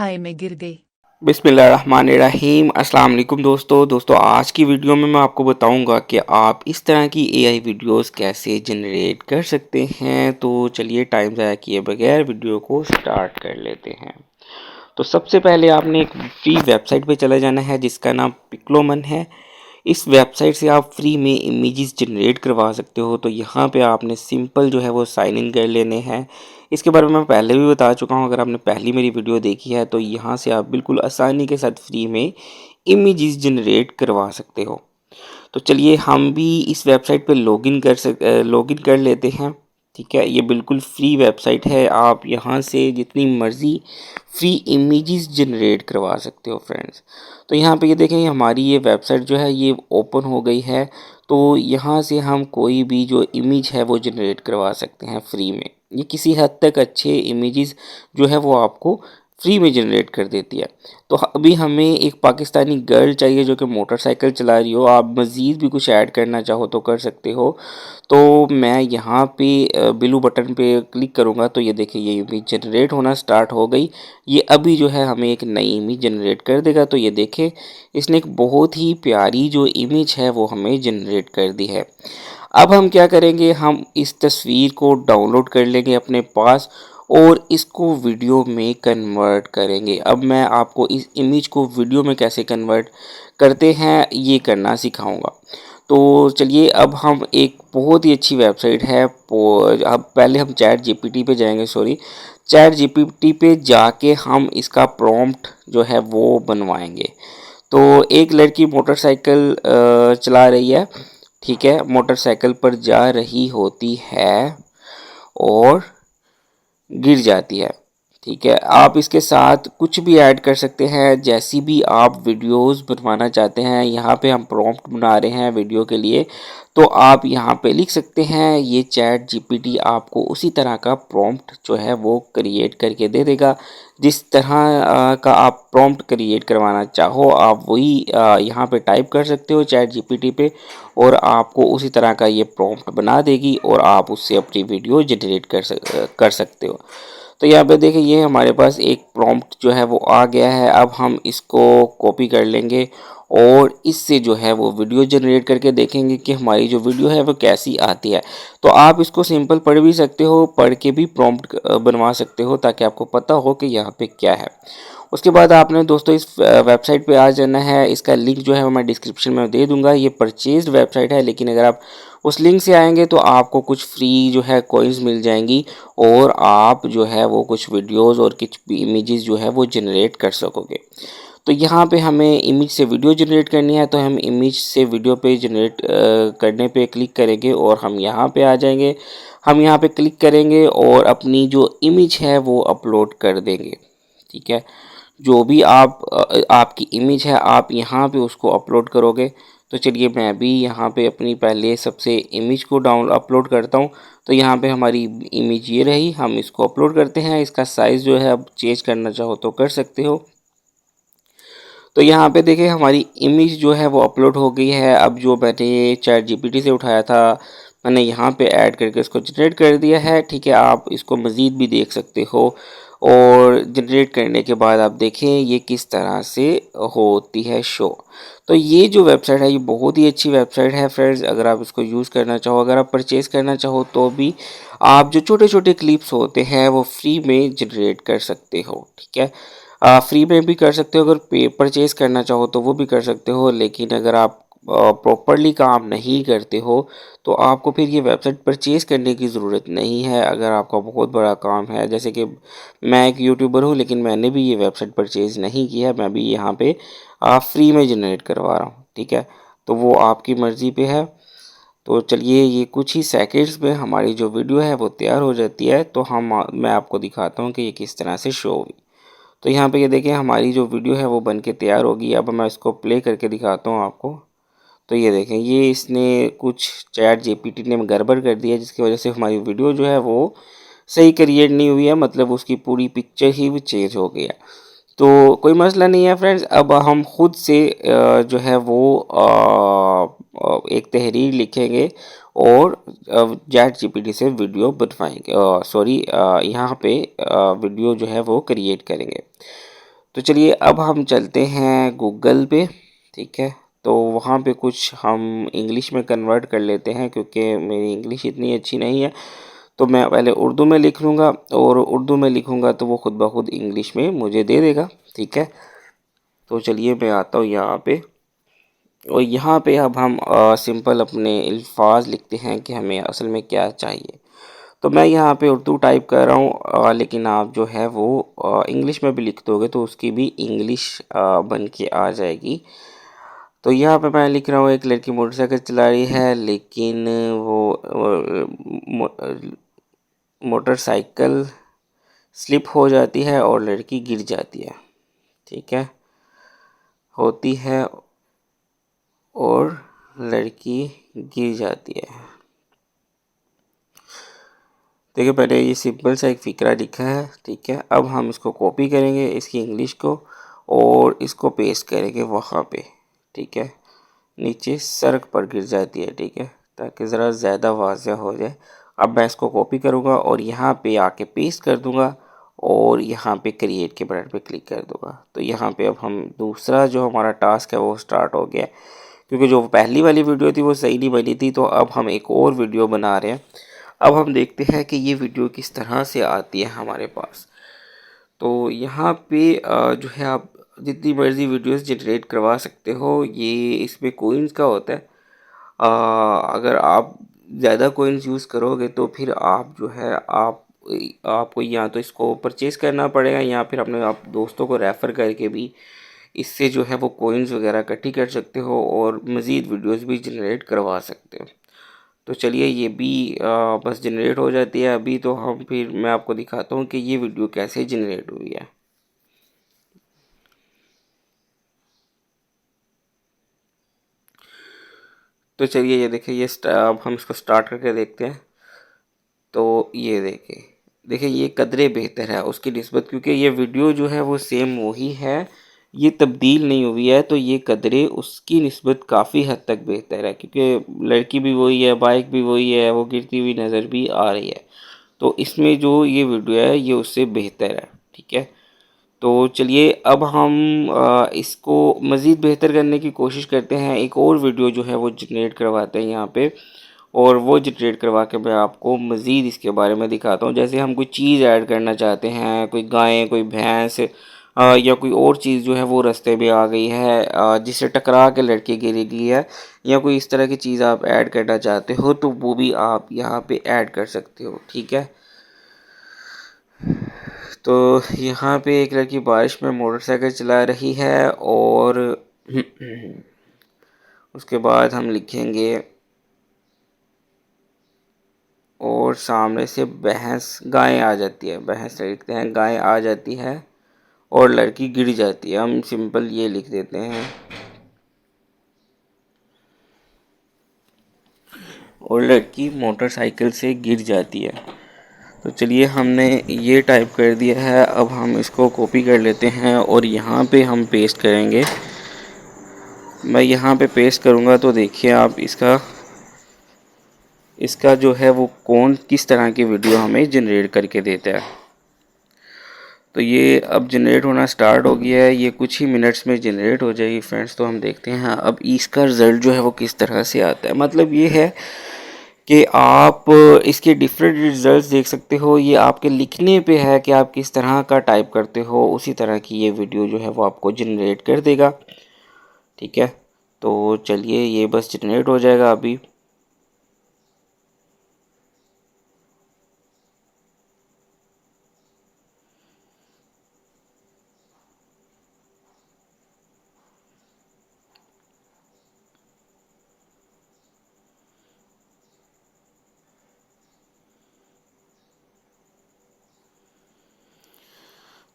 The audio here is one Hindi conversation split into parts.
खाई में गिर गई। बिस्मिल्लाहिर्रहमानिर्रहीम। अस्सलाम वालेकुम दोस्तों आज की वीडियो में मैं आपको बताऊंगा कि आप इस तरह की एआई वीडियोस कैसे जनरेट कर सकते हैं। तो चलिए टाइम ज़ाया किए बगैर वीडियो को स्टार्ट कर लेते हैं। तो सबसे पहले आपने एक फ्री वेबसाइट पे चले जाना है जिसका नाम पिक्लोमन है। इस वेबसाइट से आप फ्री में इमेजेस जनरेट करवा सकते हो। तो यहाँ पे आपने सिंपल जो है वो साइन इन कर लेने हैं। इसके बारे में मैं पहले भी बता चुका हूँ, अगर आपने पहली मेरी वीडियो देखी है तो यहाँ से आप बिल्कुल आसानी के साथ फ्री में इमेजेस जनरेट करवा सकते हो। तो चलिए हम भी इस वेबसाइट पे लॉगिन कर लेते हैं। ठीक है, ये बिल्कुल फ्री वेबसाइट है, आप यहाँ से जितनी मर्ज़ी फ्री इमेजेस जनरेट करवा सकते हो फ्रेंड्स। तो यहाँ पे ये देखें, हमारी ये वेबसाइट जो है ये ओपन हो गई है। तो यहाँ से हम कोई भी जो इमेज है वो जनरेट करवा सकते हैं फ्री में। ये किसी हद तक अच्छे इमेजेस जो है वो आपको फ्री में जनरेट कर देती है। तो अभी हमें एक पाकिस्तानी गर्ल चाहिए जो कि मोटरसाइकिल चला रही हो। आप मज़ीद भी कुछ ऐड करना चाहो तो कर सकते हो। तो मैं यहाँ पे ब्लू बटन पे क्लिक करूँगा तो ये देखिए ये इमेज जनरेट होना स्टार्ट हो गई। ये अभी जो है हमें एक नई इमेज जनरेट कर देगा। तो ये देखें, इसने एक बहुत ही प्यारी जो इमेज है वो हमें जनरेट कर दी है। अब हम क्या करेंगे, हम इस तस्वीर को डाउनलोड कर लेंगे अपने पास और इसको वीडियो में कन्वर्ट करेंगे। अब मैं आपको इस इमेज को वीडियो में कैसे कन्वर्ट करते हैं ये करना सिखाऊंगा। तो चलिए अब हम एक बहुत ही अच्छी वेबसाइट है, अब पहले हम चैट जीपीटी पे जाएंगे। चैट जीपीटी पे जाके हम इसका प्रॉम्प्ट जो है वो बनवाएंगे। तो एक लड़की मोटरसाइकिल चला रही है। ठीक है, मोटरसाइकिल पर जा रही होती है और गिर जाती है। ठीक है, आप इसके साथ कुछ भी ऐड कर सकते हैं, जैसी भी आप वीडियोस बनवाना चाहते हैं। यहाँ पे हम प्रॉम्प्ट बना रहे हैं वीडियो के लिए, तो आप यहाँ पे लिख सकते हैं। ये चैट जीपीटी आपको उसी तरह का प्रॉम्प्ट जो है वो क्रिएट करके दे देगा। जिस तरह का आप प्रॉम्प्ट क्रिएट करवाना चाहो आप वही यहाँ पे टाइप कर सकते हो चैट जीपीटी पे, और आपको उसी तरह का ये प्रॉम्प्ट बना देगी और आप उससे अपनी वीडियो जनरेट कर सकते हो। तो यहाँ पे देखिए ये हमारे पास एक प्रॉम्प्ट जो है वो आ गया है। अब हम इसको कॉपी कर लेंगे और इससे जो है वो वीडियो जनरेट करके देखेंगे कि हमारी जो वीडियो है वो कैसी आती है। तो आप इसको सिंपल पढ़ भी सकते हो, पढ़ के भी प्रॉम्प्ट बनवा सकते हो ताकि आपको पता हो कि यहाँ पे क्या है। उसके बाद आपने दोस्तों इस वेबसाइट पे आ जाना है। इसका लिंक जो है वो मैं डिस्क्रिप्शन में दे दूंगा। ये परचेज्ड वेबसाइट है, लेकिन अगर आप उस लिंक से आएंगे तो आपको कुछ फ्री जो है कॉइन्स मिल जाएंगी और आप जो है वो कुछ वीडियोस और कुछ इमेजेस जो है वो जनरेट कर सकोगे। तो यहाँ पे हमें इमेज से वीडियो जनरेट करनी है, तो हम इमेज से वीडियो पे जनरेट करने पे क्लिक करेंगे और हम यहाँ पे आ जाएंगे। हम यहाँ पे क्लिक करेंगे और अपनी जो इमेज है वो अपलोड कर देंगे। ठीक है, जो भी आपकी इमेज है आप यहाँ पे उसको अपलोड करोगे। तो चलिए मैं भी यहाँ पे अपनी पहले सबसे इमेज को अपलोड करता हूँ। तो यहाँ पे हमारी इमेज ये रही, हम इसको अपलोड करते हैं। इसका साइज़ जो है अब चेंज करना चाहो तो कर सकते हो। तो यहाँ पे देखिए हमारी इमेज जो है वो अपलोड हो गई है। अब जो मैंने चैट जीपीटी से उठाया था मैंने यहाँ पे ऐड करके इसको जनरेट कर दिया है। ठीक है, आप इसको मज़ीद भी देख सकते हो और जनरेट करने के बाद आप देखें ये किस तरह से होती है शो। तो ये जो वेबसाइट है ये बहुत ही अच्छी वेबसाइट है फ्रेंड्स। अगर आप इसको यूज़ करना चाहो, अगर आप परचेज़ करना चाहो तो भी आप जो छोटे छोटे क्लिप्स होते हैं वो फ्री में जनरेट कर सकते हो। ठीक है, फ्री में भी कर सकते हो, अगर पे परचेज़ करना चाहो तो वो भी कर सकते हो। लेकिन अगर आप प्रॉपरली काम नहीं करते हो तो आपको फिर ये वेबसाइट परचेज़ करने की ज़रूरत नहीं है। अगर आपका बहुत बड़ा काम है, जैसे कि मैं एक यूट्यूबर हूँ लेकिन मैंने भी ये वेबसाइट परचेज़ नहीं की है, मैं भी यहाँ पे फ्री में जनरेट करवा रहा हूँ। ठीक है, तो वो आपकी मर्ज़ी पे है। तो चलिए ये कुछ ही सेकंड्स में हमारी जो वीडियो है वो तैयार हो जाती है। तो मैं आपको दिखाता हूँ कि ये किस तरह से शो हुई। तो यहाँ पे ये देखिए हमारी जो वीडियो है वो बन के तैयार होगी। अब मैं इसको प्ले करके दिखाता हूँ आपको। तो ये देखें ये इसने कुछ चैट जीपीटी ने गड़बड़ कर दिया जिसकी वजह से हमारी वीडियो जो है वो सही क्रिएट नहीं हुई है, मतलब उसकी पूरी पिक्चर ही वो चेंज हो गई है। तो कोई मसला नहीं है फ्रेंड्स। अब हम खुद से जो है वो एक तहरीर लिखेंगे और चैट जीपीटी से वीडियो बनवाएंगे, यहाँ पे वीडियो जो है वो क्रिएट करेंगे। तो चलिए अब हम चलते हैं गूगल पे, ठीक है। तो वहाँ पे कुछ हम इंग्लिश में कन्वर्ट कर लेते हैं, क्योंकि मेरी इंग्लिश इतनी अच्छी नहीं है। तो मैं पहले उर्दू में लिख लूँगा, और उर्दू में लिखूँगा तो वो खुद ब खुद इंग्लिश में मुझे दे देगा, ठीक है। तो चलिए मैं आता हूँ यहाँ पे, और यहाँ पे अब हम सिंपल अपने अल्फाज लिखते हैं कि हमें असल में क्या चाहिए। तो मैं यहाँ पे उर्दू टाइप कर रहा हूँ, लेकिन आप जो है वो इंग्लिश में भी लिख दोगे तो उसकी भी इंग्लिश बन के आ जाएगी। तो यहाँ पे मैं लिख रहा हूँ, एक लड़की मोटरसाइकिल चला रही है, लेकिन वो मोटरसाइकिल स्लिप हो जाती है और लड़की गिर जाती है, ठीक है, होती है और लड़की गिर जाती है। देखिए मैंने ये सिंपल सा एक फ़िक्रा लिखा है, ठीक है। अब हम इसको कॉपी करेंगे इसकी इंग्लिश को, और इसको पेस्ट करेंगे वहाँ पे, ठीक है। नीचे सड़क पर गिर जाती है, ठीक है, ताकि ज़रा ज़्यादा वाज़ेह हो जाए। अब मैं इसको कॉपी करूँगा और यहाँ पे आके पेस्ट कर दूँगा, और यहाँ पे क्रिएट के बटन पे क्लिक कर दूँगा। तो यहाँ पे अब हम दूसरा जो हमारा टास्क है वो स्टार्ट हो गया, क्योंकि जो पहली वाली वीडियो थी वो सही नहीं बनी थी। तो अब हम एक और वीडियो बना रहे हैं। अब हम देखते हैं कि ये वीडियो किस तरह से आती है हमारे पास। तो यहाँ पे जो है आप जितनी मर्ज़ी वीडियोस जनरेट करवा सकते हो। ये इसमें कोइंस का होता है। अगर आप ज़्यादा कोइंस यूज़ करोगे तो फिर आप जो है आपको या तो इसको परचेज़ करना पड़ेगा, या फिर अपने आप दोस्तों को रेफ़र करके भी इससे जो है वो कोइंस वगैरह इकट्ठी कर सकते हो, और मज़ीद वीडियोस भी जनरेट करवा सकते हो। तो चलिए ये भी बस जनरेट हो जाती है अभी। तो हम फिर मैं आपको दिखाता हूँ कि ये वीडियो कैसे जनरेट हुई है। तो चलिए ये देखिए, ये अब हम इसको स्टार्ट करके देखते हैं। तो ये देखिए देखिए ये कदरे बेहतर है उसकी निस्बत, क्योंकि ये वीडियो जो है वो सेम वही है, ये तब्दील नहीं हुई है। तो ये कदरे उसकी निस्बत काफ़ी हद तक बेहतर है, क्योंकि लड़की भी वही है, बाइक भी वही है, वो गिरती हुई नज़र भी आ रही है। तो इसमें जो ये वीडियो है ये उससे बेहतर है, ठीक है। तो चलिए अब हम इसको मज़ीद बेहतर करने की कोशिश करते हैं। एक और वीडियो जो है वो जनरेट करवाते हैं यहाँ पे, और वो जनरेट करवा के मैं आपको मज़ीद इसके बारे में दिखाता हूँ। जैसे हम कोई चीज़ ऐड करना चाहते हैं, कोई गाय, कोई भैंस, या कोई और चीज़ जो है वो रास्ते में आ गई है, जिससे टकरा के लड़की गिर गई है, या कोई इस तरह की चीज़ आप ऐड करना चाहते हो, तो वो भी आप यहाँ पे ऐड कर सकते हो, ठीक है। तो यहाँ पे एक लड़की बारिश में मोटरसाइकिल चला रही है, और उसके बाद हम लिखेंगे, और सामने से भैंस गाय आ जाती है, भैंस लिखते हैं, गाय आ जाती है और लड़की गिर जाती है। हम सिंपल ये लिख देते हैं, और लड़की मोटरसाइकिल से गिर जाती है। तो चलिए हमने ये टाइप कर दिया है। अब हम इसको कॉपी कर लेते हैं और यहाँ पे हम पेस्ट करेंगे। मैं यहाँ पे पेस्ट करूँगा तो देखिए आप इसका जो है वो कौन किस तरह की वीडियो हमें जनरेट करके देता है। तो ये अब जनरेट होना स्टार्ट हो गया है, ये कुछ ही मिनट्स में जनरेट हो जाएगी फ्रेंड्स। तो हम देखते हैं अब इसका रिज़ल्ट जो है वो किस तरह से आता है। मतलब ये है कि आप इसके डिफरेंट रिजल्ट्स देख सकते हो। ये आपके लिखने पे है कि आप किस तरह का टाइप करते हो, उसी तरह की ये वीडियो जो है वो आपको जनरेट कर देगा, ठीक है। तो चलिए ये बस जनरेट हो जाएगा अभी।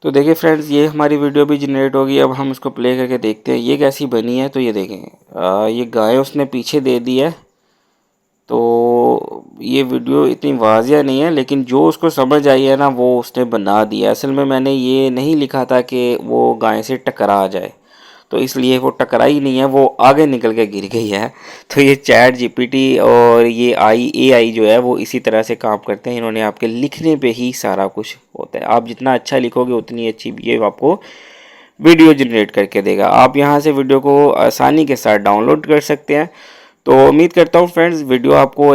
तो देखिए फ्रेंड्स, ये हमारी वीडियो भी जनरेट होगी। अब हम इसको प्ले करके देखते हैं ये कैसी बनी है। तो ये देखें, ये गाय उसने पीछे दे दी है। तो ये वीडियो इतनी वाज़िया नहीं है, लेकिन जो उसको समझ आई है ना वो उसने बना दिया। असल में मैंने ये नहीं लिखा था कि वो गाय से टकरा जाए, तो इसलिए वो टकराई नहीं है, वो आगे निकल के गिर गई है। तो ये चैट जीपीटी और ये एआई जो है वो इसी तरह से काम करते हैं। इन्होंने आपके लिखने पे ही सारा कुछ होता है। आप जितना अच्छा लिखोगे उतनी अच्छी ये आपको वीडियो जनरेट करके देगा। आप यहाँ से वीडियो को आसानी के साथ डाउनलोड कर सकते हैं। तो उम्मीद करता हूँ फ्रेंड्स वीडियो आपको